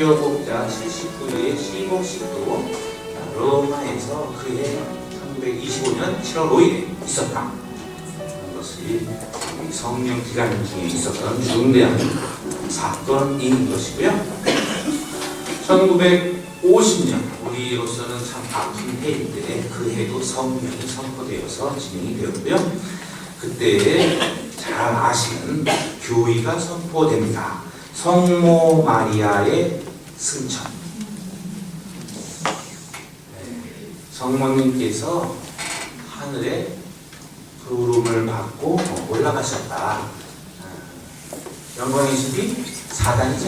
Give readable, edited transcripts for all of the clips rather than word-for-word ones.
순교복자 79의 시복식도 로마에서 그해 1925년 7월 5일에 있었다. 이것이 성령 기간 중에 있었던 중대한 사건인 것이고요. 1950년 우리로서는 참 아픈 해인데 그 해도 성령이 선포되어서 진행이 되었고요. 그때 잘 아시는 교의가 선포됩니다. 성모 마리아의 승천. 성모님께서 하늘에 부름을 받고 올라가셨다. 영광의 신비 사단이죠.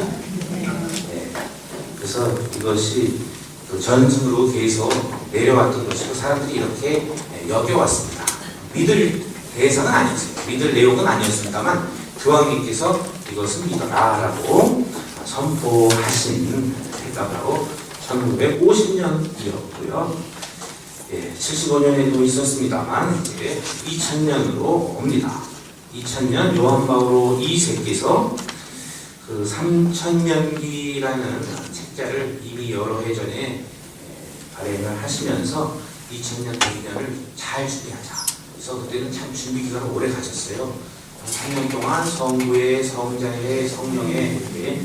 네. 그래서 이것이 전승으로 계속 내려왔던 것이고 사람들이 이렇게 여겨왔습니다. 믿을 대상은 아니었어요. 믿을 내용은 아니었습니다만 교황님께서 이것은 믿어라라고 선포하신 해가 바로 1950년이었고요. 75년에도 있었습니다만 이제 2000년으로 옵니다. 2000년 요한 바오로 2세께서 그 3000년기라는 책자를 이미 여러 해 전에 발행을 하시면서 2000년 대기년을 잘 준비하자. 그래서 그때는 참 준비 기간을 오래 가졌어요. 3년 동안 성부의, 성자의, 성령의 이렇게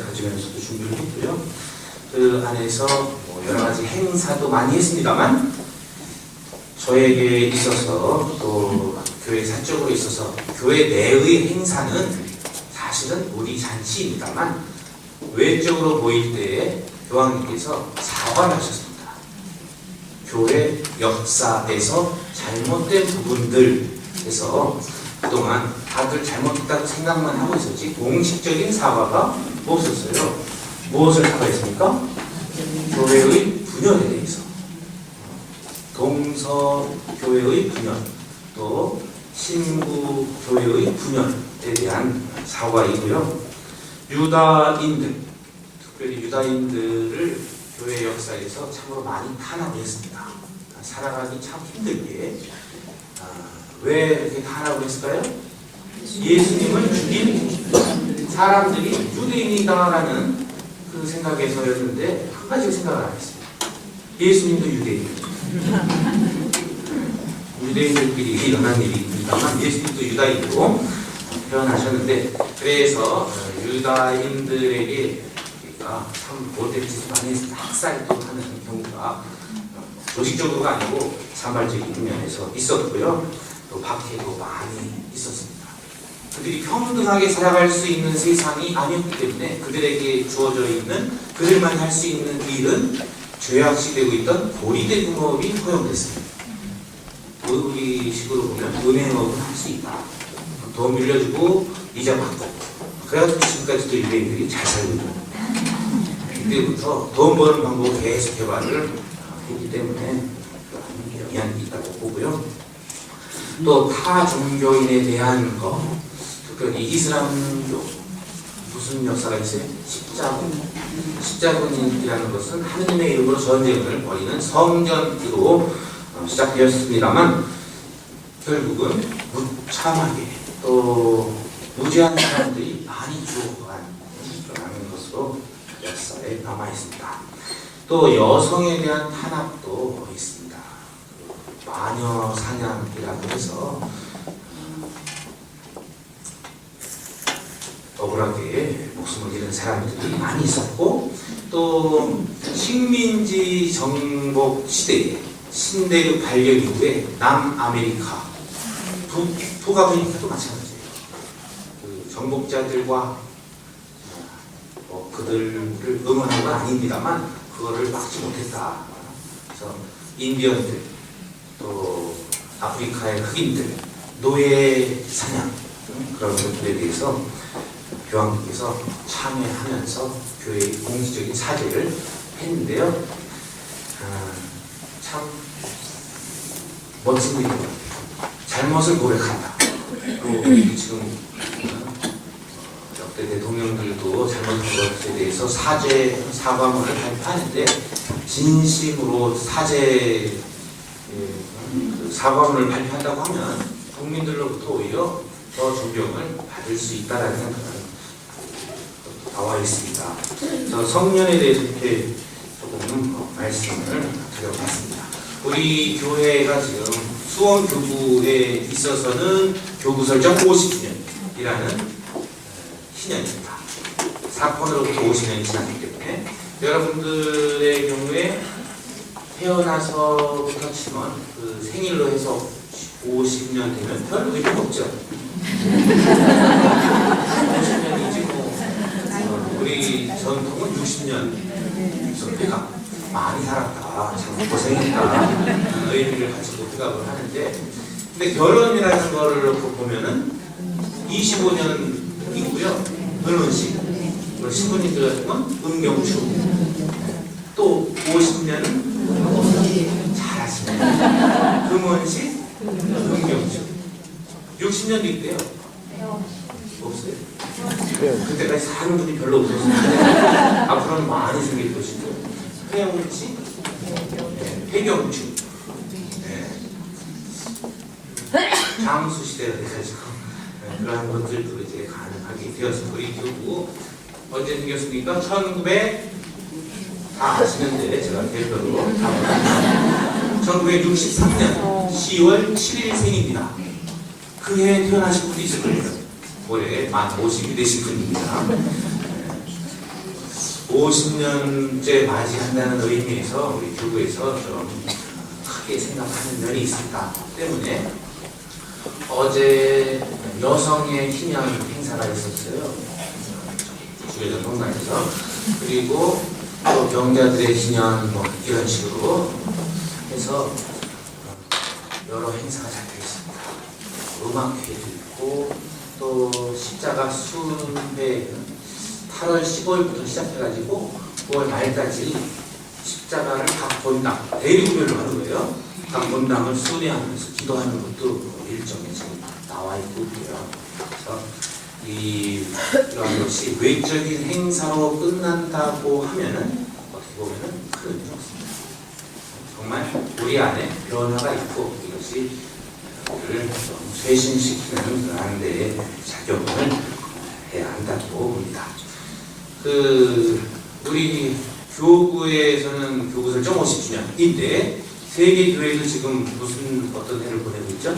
가지면서도 준비를 했고요. 그 안에서 여러 가지 행사도 많이 했습니다만 저에게 있어서 또 교회 사적으로 있어서 교회 내의 행사는 사실은 우리 잔치입니다만 외적으로 보일 때에 교황님께서 사과를 하셨습니다. 교회 역사에서 잘못된 부분들에서 그동안 다들 잘못했다고 생각만 하고 있었지 공식적인 사과가 없었어요. 무엇을 사과했습니까? 교회의 분열에 대해서, 동서교회의 분열, 또 신구교회의 분열에 대한 사과이고요. 유다인들, 특별히 유다인들을 교회 역사에서 참으로 많이 탄압을 했습니다. 살아가기 참 힘들게. 왜 이렇게 탄압을 했을까요? 예수님을 죽인 사람들이 유대인이다라는 그 생각에서였는데 한 가지 생각을 안 했어요. 예수님도 유대인이에요. 유대인들끼리 일어난 일입니다만 예수님도 유다인으로 표현하셨는데 그래서 유다인들에게 참 못된 짓을 많이 했습니다. 학살도 하는 경우가 조직적으로가 아니고 산발적인 면에서 있었고요. 또 박해도 많이 있었습니다. 그들이 평등하게 살아갈 수 있는 세상이 아니었기 때문에 그들에게 주어져 있는 그들만 할 수 있는 일은 죄악시되고 있던 고리대금업이 허용됐습니다. 우리식으로 보면 은행업은 할 수 있다. 돈 빌려주고 이자 받고 그래가지고 지금까지도 유대인들이 잘 살고 있는 그때부터 돈 버는 방법을 계속 개발을 했기 때문에 영향이 있다고 보고요. 또 타 종교인에 대한 것, 특별히 이슬람교 무슨 역사가 있어요? 십자군이라는 것은 하느님의 이름으로 전쟁을 벌이는 성전으로 시작되었습니다만 결국은 무참하게 또 무죄한 사람들이 많이 죽어가는 것으로 역사에 남아 있습니다. 또 여성에 대한 탄압도 있습니다. 마녀 사냥이라고 해서 억울하게 목숨을 잃은 사람들이 많이 있었고 또 식민지 정복 시대에 신대륙 발견 이후에 남아메리카 북아프리카도 마찬가지예요. 그 정복자들과 그들을 응원한 건 아닙니다만 그거를 막지 못했다. 그래서 인디언들 또 아프리카의 흑인들 노예 사냥 그런 것들에 대해서 교황님께서 참여하면서 교회의 공식적인 사죄를 했는데요. 참 멋진 일인 것 같아요. 잘못을 고백한다. 또 지금 역대 대통령들도 잘못한 것에 대해서 사과문을 발표하는데 진심으로 사과문을 발표한다고 하면 국민들로부터 오히려 더 존경을 받을 수 있다라는 생각을 나와 있습니다. 저 성년에 대해서 이렇게 조금 말씀을 드려봤습니다. 우리 교회가 지금 수원 교구에 있어서는 교구 설정 50주년이라는 신년입니다. 사건으로부터 50년이 지났기 때문에 여러분들의 경우에 태어나서부터 치면 그 생일로 해서 50년 되면 별 의미 없죠. 50년이지 뭐 우리 전통은 60년 선배가 많이 살았다, 참 고생했다 의미를 가지고 생각을 하는데, 근데 결혼이라는 거를 놓고 보면은 25년이고요. 은혼식, 신부님들 같은 건 은경추, 또 50년은 잘하시네. 금혼식, 은경추. 60년도 있대요. 없어요? 그때까지 사는 분이 별로 없었는데 앞으로는 많이 생길 것이고, 회영치, 회경추, 장수 시대가 돼가지고 그러한 것들도 이제 가능하게 되어서 우리 교구 언제 생겼습니까? 1900 다 아시는데 제가 대표로 1963년 10월 7일생입니다. 그 해에 태어나신 분이 있을 겁니다. 올해 만 50이 되신 분입니다. 50년째 맞이한다는 의미에서 우리 교구에서 좀 크게 생각하는 면이 있었다 때문에 어제 여성의 기념 행사가 있었어요. 주례전 동강에서. 그리고 또 병자들의 기념 뭐 이런 식으로 해서 여러 행사가 잡혀 있습니다. 음악회도 있고 또 십자가 순회 8월 15일부터 시작해가지고 9월 말까지 십자가를 각 본당 대륙별로 하는 거예요. 각 본당을 순회하면서 기도하는 것도 일정에 지금 나와 있고 있고요. 그래서 이런 것이 외적인 행사로 끝난다고 하면은 어떻게 보면은 큰 의미가 없습니다. 정말 우리 안에 변화가 있고 이것이 우리를 좀 쇄신시키는 그런 데 작용을 해야 한다고 봅니다. 우리 교구에서는 교구 설정 50주년인데 세계 교회도 지금 무슨 어떤 해를 보내고 있죠?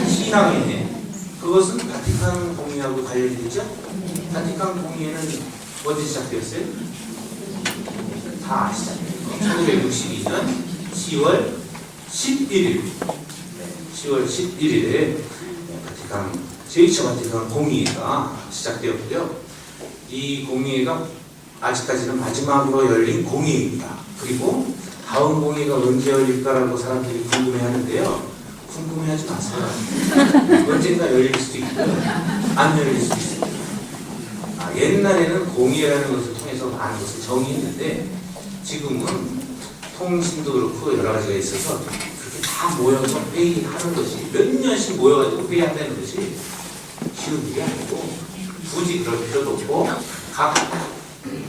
신앙의 해. 그것은 바티칸 공의하고 관련이 되죠? 바티칸 공의회는 언제 시작되었어요? 다 아시잖아요. 1962년 10월 11일 10월 11일에 바티칸 제2차 바티칸 공의회가 시작되었고요. 이 공의회가 아직까지는 마지막으로 열린 공의회입니다. 그리고 다음 공의회가 언제 열릴까라고 사람들이 궁금해하는데요. 궁금해하지 마세요. 언젠가 열릴 수도 있고요. 안 열릴 수도 있습니다. 옛날에는 공의회라는 것을 통해서 많은 것을 정의했는데 지금은 통신도 그렇고 여러 가지가 있어서 그렇게 다 모여서 회의하는 것이 몇 년씩 모여가지고 회의한다는 것이 쉬운 일이 아니고 굳이 그럴 필요도 없고 각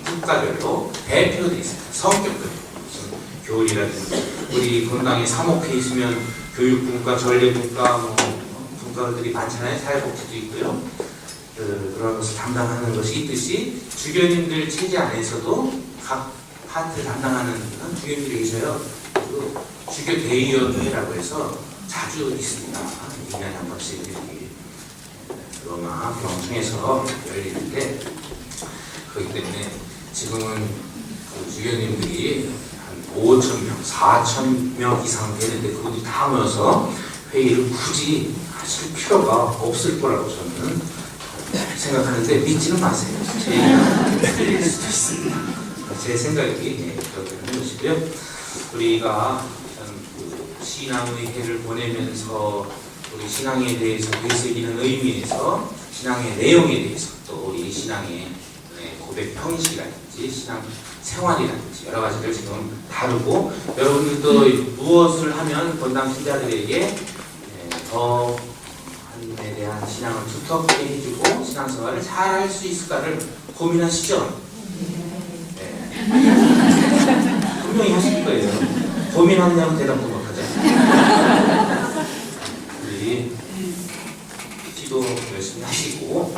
국가별로 대표도 있습니다. 성격별로. 교리라든지 우리 건강에 사목회 있으면 교육분과, 전례분과, 뭐 분과들이 많잖아요. 사회복지도 있고요. 그런 것을 담당하는 것이 있듯이 주교님들 체제 안에서도 각 파트 담당하는 주교님들이 계셔요. 그리고 주교 대의원회라고 해서 자주 있습니다. 2년에 한 번씩 이렇게 로마 병청에서 열리는데 그렇기 때문에 지금은 그 주교님들이 한 5,000명, 4,000명 이상 되는데 그분들이 다 모여서 회의를 굳이 하실 필요가 없을 거라고 저는 생각하는데 믿지는 마세요. 제 얘기가 틀릴 수도 있습니다. 제 생각이 그렇게 하는 것이고요. 우리가 그 신앙의 해를 보내면서 우리 신앙에 대해서 되새기는 의미에서 신앙의 내용에 대해서 또 우리 신앙의 고백 형식이라든지 신앙 생활이라든지 여러 가지를 지금 다루고 여러분들도 무엇을 하면 건당 신자들에게 더 하나님에 대한 신앙을 두텁게 해주고 신앙생활을 잘 할 수 있을까를 고민하시죠? 네. 분명히 하실 거예요. 고민하느냐고 대답도 못하잖아요. 우리 기도 열심히 하시고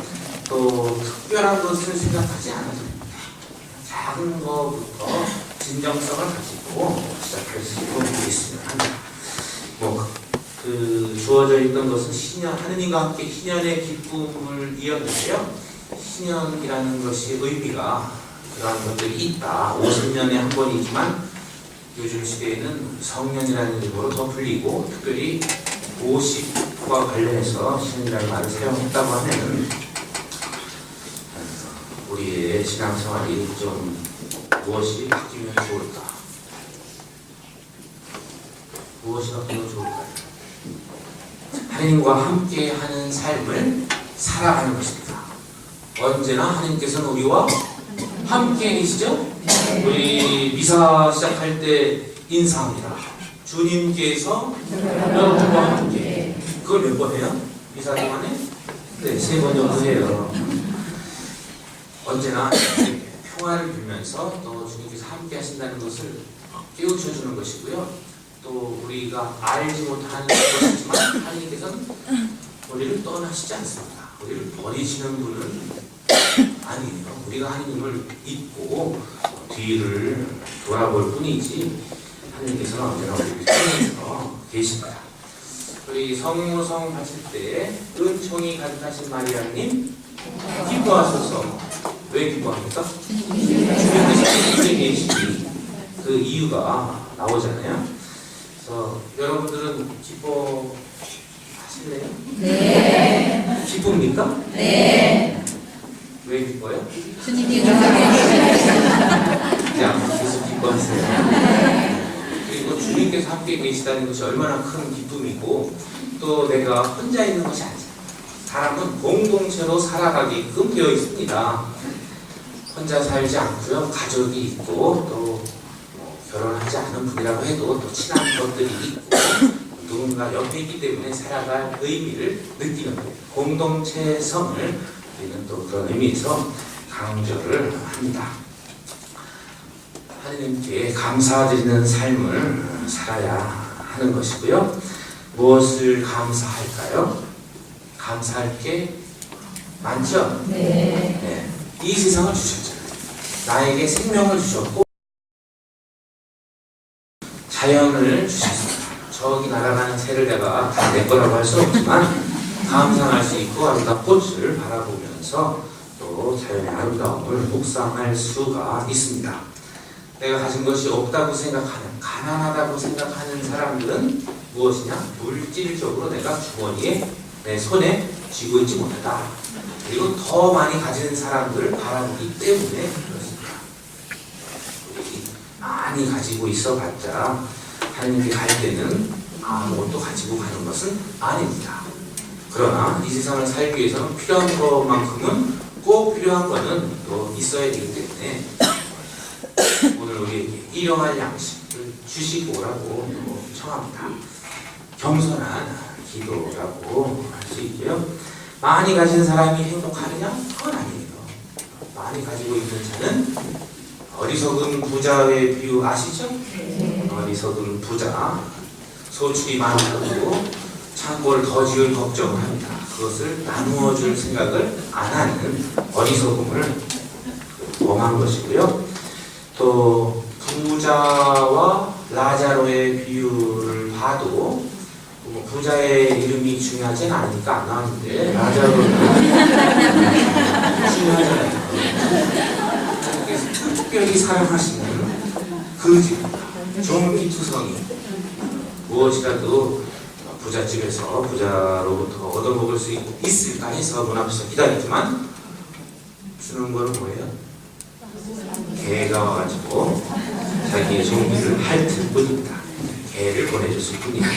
또 또 특별한 것을 생각하지 않아도 됩니다. 작은 것부터 진정성을 가지고 시작할 수 있으면 합니다. 주어져 있던 것은 신년, 하느님과 함께 희년의 기쁨을 이었는데요. 희년이라는 것이 의미가 그러한 것들이 있다. 50년에 한 번이지만 요즘 시대에는 성년이라는 이름으로 더 불리고 특별히 50과 관련해서 신년이라는 말을 사용했다고 하면 우리의 신앙생활이 좀 무엇이 바뀌면 좋을까? 무엇이 바뀌면 좋을까요? 하나님과 함께 하는 삶을 살아가는 것입니다. 언제나 하나님께서는 우리와 함께 계시죠? 우리 미사 시작할 때 인사합니다. 주님께서 여러분과 함께. 그걸 몇 번 해요? 미사 동안에? 네, 3번 정도 해요. 언제나 평화를 빌면서 또 주님께서 함께 하신다는 것을 깨우쳐 주는 것이고요. 또 우리가 알지 못하는 것이지만 하나님께서는 우리를 떠나시지 않습니다. 우리를 버리시는 분은 아니에요. 우리가 하나님을 잊고 뒤를 돌아볼 뿐이지 하나님께서는 언제나 우리를 떠나서 계십니다. 우리 성모성 하실 때 은총이 가득하신 마리아님 기뻐하소서. 왜 기뻐합니까? 주님께서 우리 계시니 그 이유가 나오잖아요. 그래서 여러분들은 기뻐하실래요? 네. 기쁩니까? 네. 왜 기뻐요? 주님이 계시니까. 자, 계속 기뻐하세요. 그리고 주님께서 함께 계시다는 것이 얼마나 큰 기쁨이고 또 내가 혼자 있는 것이 아니잖아요. 사람은 공동체로 살아가게끔 되어 있습니다. 혼자 살지 않고요. 가족이 있고 또 결혼하지 않은 분이라고 해도 또 친한 것들이 있고 누군가 옆에 있기 때문에 살아갈 의미를 느끼는 거예요. 공동체성을 우리는 또 그런 의미에서 강조를 합니다. 하느님께 감사드리는 삶을 살아야 하는 것이고요. 무엇을 감사할까요? 감사할 게 많죠? 네. 이 세상을 주셨잖아요. 나에게 생명을 주셨고 자연을 주셨습니다. 저기 날아가는 새를 내가 다 내 거라고 할 수 없지만 감상할 수 있고 아름다운 꽃을 바라보면서 또 자연의 아름다움을 묵상할 수가 있습니다. 내가 가진 것이 없다고 생각하는, 가난하다고 생각하는 사람들은 무엇이냐? 물질적으로 내가 주머니에 내 손에 쥐고 있지 못하다. 그리고 더 많이 가진 사람들을 바라보기 때문에 그렇습니다. 우리 많이 가지고 있어봤자 하나님께 갈 때는 아무것도 가지고 가는 것은 아닙니다. 그러나 이 세상을 살기 위해서는 필요한 것만큼은 꼭 필요한 것은 또 있어야 되기 때문에 오늘 우리에게 일용할 양식을 주시고 오라고 청합니다. 겸손한 기도라고 할 수 있고요. 많이 가진 사람이 행복하느냐? 그건 아니에요. 많이 가지고 있는 자는 어리석은 부자의 비유 아시죠? 어리석은 부자, 소출이 많다고 창고를 더 지을 걱정을 합니다. 그것을 나누어 줄 생각을 안 하는 어리석음을 범한 것이고요. 또 부자와 라자로의 비유를 봐도 부자의 이름이 중요하지는 않으니까 안 나왔는데 라자로는 중요하잖아요. 특별히 사랑하시는 그집입니다. 종기투성이 무엇이라도 부잣집에서 부자로부터 얻어먹을 수 있을까 해서 문 앞에서 기다렸지만 주는 거는 뭐예요? 개가 와가지고 자기의 종기를 핥을 뿐입니다. 개를 보내줬을 뿐입니다.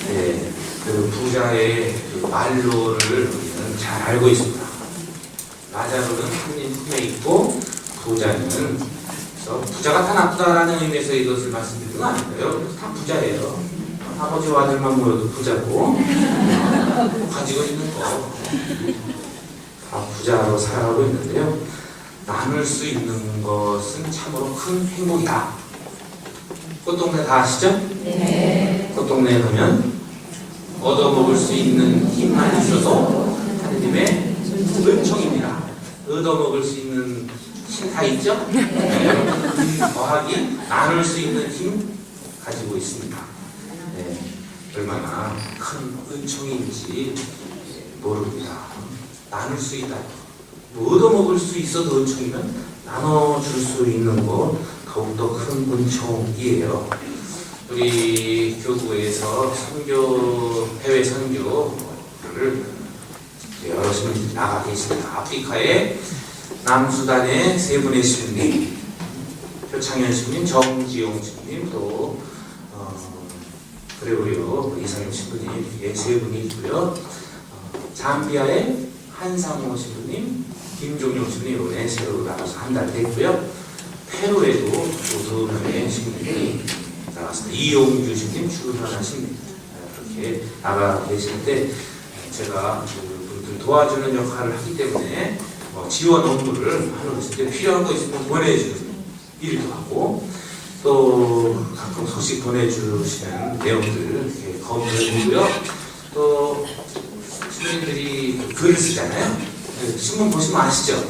네, 그 부자의 그 말로를 우리는 잘 알고 있습니다. 라자로는 하느님 품에 있고 부자는 그래서 부자가 다 나쁘다라는 의미에서 이것을 말씀드리는 건 아닌데요. 다 부자예요. 아버지와 아들만 모여도 부자고 가지고 있는 거 다 부자로 살아가고 있는데요. 나눌 수 있는 것은 참으로 큰 행복이다. 꽃동네 다 아시죠? 네. 꽃동네에 가면 얻어먹을 수 있는 힘만 있어도 하나님의 하나님의 은총입니다. 얻어먹을 수 있는 힘 다 있죠? 더하기 나눌 수 있는 힘 가지고 있습니다. 네, 얼마나 큰 은총인지 모릅니다. 나눌 수 있다. 얻어먹을 수 있어도 은총이면 나눠줄 수 있는 것 더욱더 큰 은총이에요. 우리 교구에서 해외 선교를 여러 시민들이 나가 계십니다. 아프리카에 남수단의 세 분의 시민님, 표창현 시민님, 정지용 시민님, 또 그레고리오 이상현 신부님, 세 분이 있고요. 잠비아의 한상호 신부님, 김종용 신부님 이번에 새로 나가서 한 달 됐고요. 페루에도 두 명의 신부님이 나갔습니다. 이용규 신부님, 추현아 신부님 그렇게 나가 계시는데 제가 그분들 도와주는 역할을 하기 때문에 지원 업무를 하는 것인데 필요한 거 있으면 보내주는 일도 하고 또 가끔 소식 보내주시는 내용들 이렇게 검토해보고요. 또 시민들이 글을 쓰잖아요. 신문 보시면 아시죠?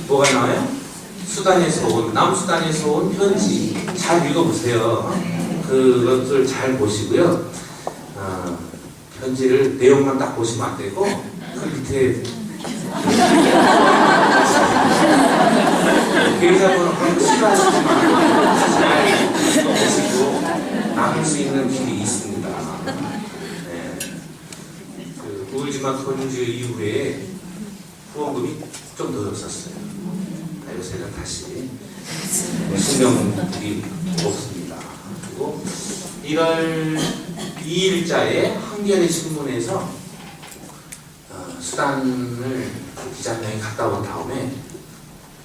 뭐가 나와요? 남수단에서 온 편지 잘 읽어보세요. 그것들 잘 보시고요. 편지를 내용만 딱 보시면 안 되고 그 밑에 계좌번호 싫어하시지만 잘 보시고 나눌 수 있는 길이 있습니다. 네. 그 우울지만 건주 이후에 후원금이 좀 늘었었어요. 요새는 다시 신경들이 없습니다. 그리고 1월 2일자에 한겨레 신문에서 수단을 기자 한 명이 갔다 온 다음에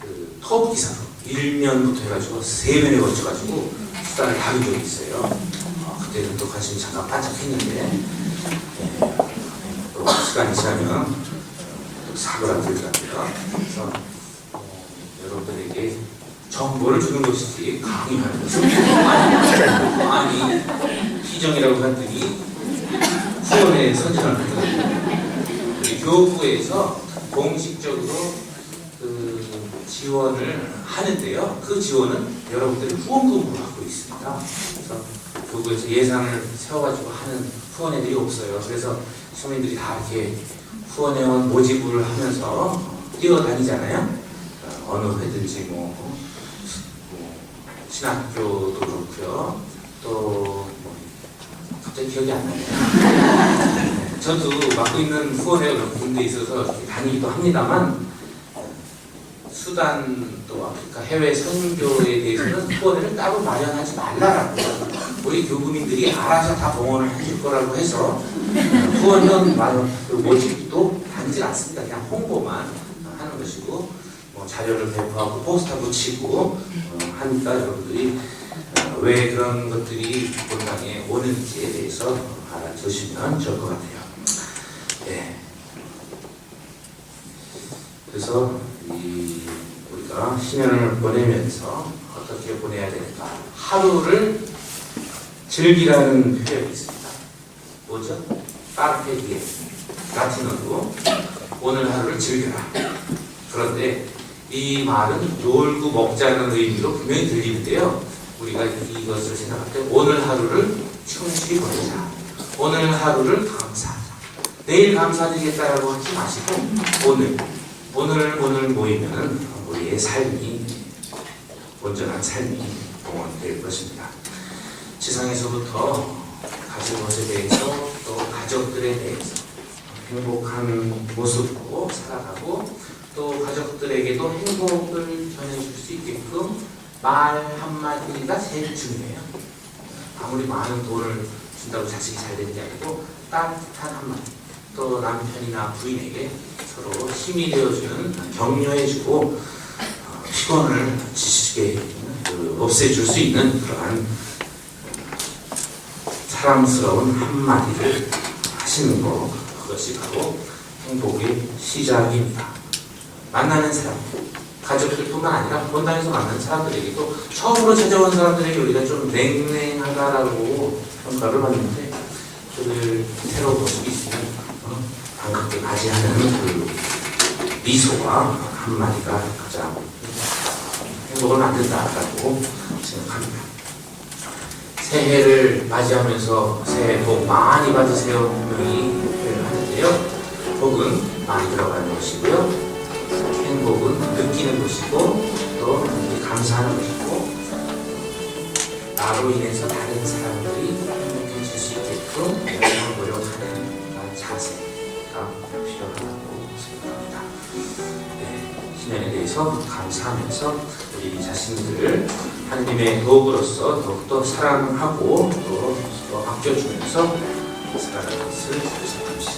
그 터부 기사로 1면부터 해가지고 3면에 걸쳐가지고 수단을 다룬 적이 있어요. 그때는 또 관심이 잠깐 반짝했는데 또 시간이 지나면 사고가 들더라고요. 그래서 여러분들에게 정보를 주는 것이지 강의하는 것은 아니 희정이라고 했더니 후원에 선전을 하더라고요. 우리 교구에서 공식적으로 그 지원을 하는데요. 그 지원은 여러분들이 후원금으로 하고 있습니다. 그래서 교구에서 예산을 세워가지고 하는 후원회들이 없어요. 그래서 시민들이 다 이렇게 후원회원 모집을 하면서 뛰어다니잖아요. 어느 회든지 신학교도 그렇고요. 또 갑자기 기억이 안 나네요. 저도 맡고 있는 후원회가 몇 군데 있어서 다니기도 합니다만 수단 또 아프리카 해외 선교에 대해서는 후원회를 따로 마련하지 말라라고 우리 교구민들이 알아서 다 봉헌을 해줄 거라고 해서 후원회원 모집도 다니지 않습니다. 그냥 홍보만 하는 것이고 자료를 배포하고 포스터 붙이고 하니까 여러분들이 왜 그런 것들이 본당에 오는지에 대해서 알아주시면 좋을 것 같아요. 네. 그래서 우리가 신년을 보내면서 어떻게 보내야 되는가? 하루를 즐기라는 표현이 있습니다. 뭐죠? 카르페 디엠. 라틴어로 오늘 하루를 즐겨라. 그런데 이 말은 놀고 먹자는 의미로 분명히 들리는데요. 우리가 이것을 생각할 때 오늘 하루를 충실히 보내자. 오늘 하루를 감사하자. 내일 감사드리겠다라고 하지 마시고 오늘 모이면 우리의 삶이 온전한 삶이 봉헌될 것입니다. 지상에서부터 가진 것에 대해서 또 가족들에 대해서 행복한 모습으로 살아가고 또 가족들에게도 행복을 전해줄 수 있게끔 말 한마디가 제일 중요해요. 아무리 많은 돈을 준다고 자식이 잘 되는 게 아니고 따뜻한 한마디, 또 남편이나 부인에게 서로 힘이 되어주는 격려해주고 피곤을 지치게 없애줄 수 있는 그러한 사랑스러운 한마디를 하시는 것, 그것이 바로 행복의 시작입니다. 만나는 사람, 가족들뿐만 아니라 본당에서 만나는 사람들에게도 처음으로 찾아온 사람들에게 우리가 좀 냉랭하다라고 평가를 받는데 그들 새로운 모습이 있으면 반갑게 맞이하는 그 미소와 한마디가 가장 행복을 만든다라고 생각합니다. 새해를 맞이하면서 새해 복 많이 받으세요 분명히 표현을 하는데요. 복은 많이 들어가는 것이고요. 행복은 느끼는 것이고 또 감사하는 것이고 나로 인해서 다른 사람들이 행복해질 수 있게끔 노력하는 자세가 필요하다고 생각합니다. 신년에 대해서 감사하면서 우리 자신들을 하느님의 도구로서 더욱더 사랑하고 또 아껴주면서 살아가는 것을 시작합시다.